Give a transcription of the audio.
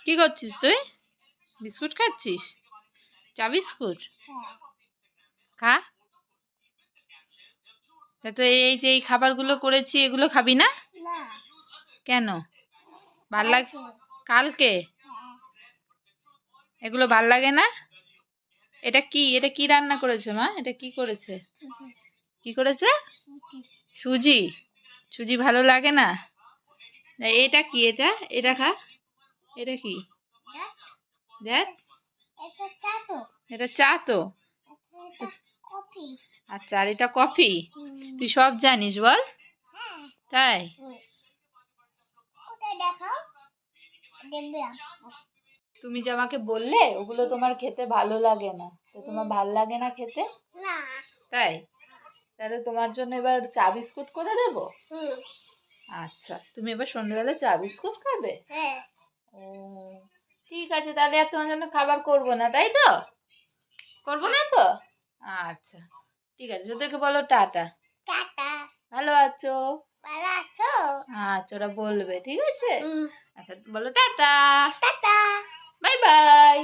কি করছিস তুই? বিস্কুট খাচ্ছিস? চা বিস্কুট খা। তা তো এই যে এই খাবারগুলো করেছি এগুলো খাবি না? কেন? ভাল লাগে কালকে? এগুলো ভাল লাগে না? এটা কি রান্না করেছে মা? এটা কি করেছে? কি করেছে? সুজি। সুজি ভালো লাগে না? এটা কি? এটা খা। এটা কি? দেখ, এটা চা তো। আচ্ছা, আর এটা কফি? তুই সব জানিস বল? তাই? তুমি যে আমাকে বললে ওগুলো তোমার খেতে ভালো লাগে না, তো তোমার ভাল লাগে না খেতে? তাই? তাহলে তোমার জন্য এবার চা বিস্কুট করে দেবো। আচ্ছা, তুমি এবার সন্ধ্যেবেলা চা বিস্কুট খাবে? ও, ঠিক আছে, তাহলে আর তোমার জন্য খাবার করবো না, তাই তো? করবো না তো? আচ্ছা, ঠিক আছে, ওদেরকে বলো টাটা। ভালো আছো? আচ্ছা, ওরা বলবে, ঠিক আছে। আচ্ছা, বলো টাটা। Bye bye.